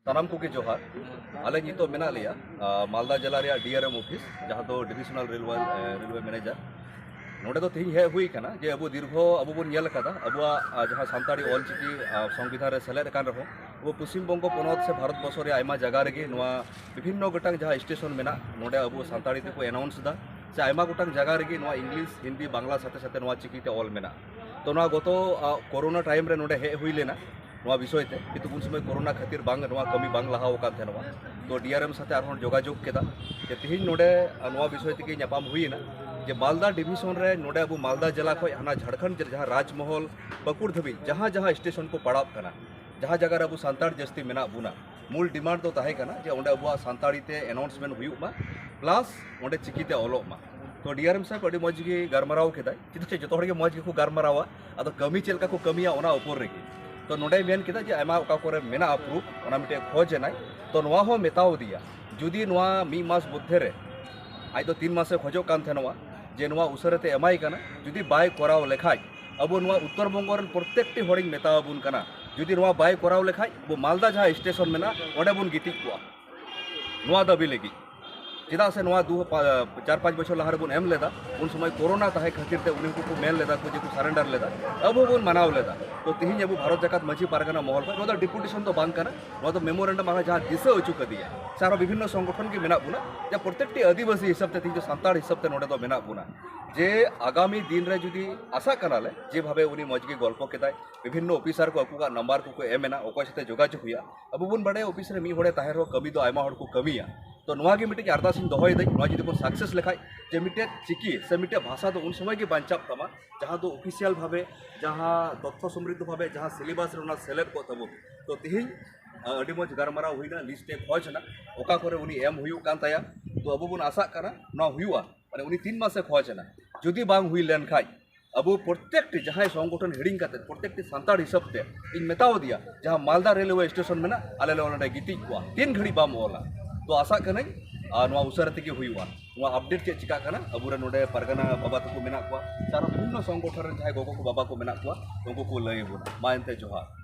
सानाम को जोहार आले नितो मेना लिया मालदा जिला रे डीआरएम ऑफिस जहाँ तो डिविजनल रेलवे मैनेजर नोडे तो तेज हे हुई कना जे अब दीर्घ अब बन नेल कदा अब जहाँ सानताड़ी ऑलचिकी संविधान रे सेलेद कान रहो वो पश्चिम बंग पनत से भारत वर्ष रे आयमा जगह रे विभिन्न गोटांग जहाँ स्टेशन मेना नोडे अब सानताड़ी ते को अनाउंस दा से आयमा गोटांग जगह रे इंग्लिश हिंदी बांग्ला साथे साथे चिकी ते ऑल मेना तो गत कोरोना टाइम रे नोडे हे हुई लेना विषय ते किंतु उन समय कोरोना खातिर बांग कमी बांग लहाव कान थेनवा तो डीआरएम साथे आर जोगाजोग केदा जे तिहिन नोडे विषय तेगे नापाम हुईना जे मालदा डिविजन रे नोडे अब मालदा जिला खो हाना झारखंड जहाँ राजमहल पकुड़ धबी जहाँ जहाँ स्टेशन को पड़ाव कना जहाँ जगह अब सानताड़ जस्ती मेना बुना मूल डिमांड तो ताहे कना जे ओंडे अब सानताड़ी ते अनाउंसमेंट हुयुमा प्लस ओंडे चिकीते ऑलोग मा तो डीआरएम साहब अड़ी मज गे गारमाराव केदा चिदा जो हर मज गे को गारमारावा अदो कमी चेलका को कमिया ओना ऊपर रेगे तो नोडे मेन केदा जे आयमा ओका कोरे मेना अप्रूव ओना मिटे खोज नाय तो नोआ हो मेताव दिया जुदी नोआ मी मास मध्य रे आज तो 3 मासे खोजो कान थेनवा जे नोआ उसरते एमाई कना जुदी बाय कराव लेखाय अब नोआ उत्तर बंग रन प्रत्येकटी हरिंग मेताव बुन कना जुदी नोआ बाय कराव लेखाय वो मालदा जहाँ स्टेशन मेना ओंडे बुन गिति कुआ नोआ दाबी लेगी चेदा से 4-5 बछर लहारे बन एम लेदा उन समय कोरोना ताहे खातिर ते उन्हीं को मेन लेदा को जे को सरेंडर लेदा अब बन मानाव लेदा तो तिहिन अब भारत जाकात मझी पारगाना महल को नोदा डिपुटेशन तो बांग कना तो मेमोरेंडम आगे जहाँ दिशा अचू कदिया सारा विभिन्न संगठन के मेना बुना जे प्रत्येकटी आदिवासी हिसाब ते जो सानताड़ हिसाब ते नोडे तो मेना बुना जे आगामी दिन रे जुदी आशा कनाले जे भावे उनी मजगी गल्प केदाय विभिन्न ऑफिसर को अकुगा नंबर को एमेना ओको साथे जोगाजोग हुया अब बन बड़े ऑफिस रे मी होड़े ताहे रो कमी दो आयमा होड़ को कमिया तो नोआगे मिटे अरदासिंग दोहय दै नोआ जुदी बन सक्सेस लेखाय जे मिटे चिकी से मिटे भाषा तो उन समय के बांचाव तमा जहाँ तो ऑफिशियल भावे जहाँ तथ्य समृद्ध भावे जहाँ सिलेबस रे सेलेक्ट को तबो तो तिहिन अड़ी मज गारमाराव हुईना लिस्ट ए खोजना ओका करे उनी एम हुयु कान ताया तो अब बन आशा करा नोआ हुयुआ माने उनी 3 मासे खोजना जुदी बांग हुई लेन खाय अब प्रत्येकटी जहाँ संगठन हिडिंग करते प्रत्येकटी सानताड़ हिसाब से इन मेताव दिया जहाँ मालदा रेलवे स्टेशन में आले ले गिति को 3 घड़ी बाम ओला तो आशा करें उसरते हुआ अपडेट चे चिका अब नोडे पारगाना बाबा तक मेना सारा विभिन्न संगठन जहाँ गोगो को बाबा को मेना उनको को लय बुना मा एनते जोहार।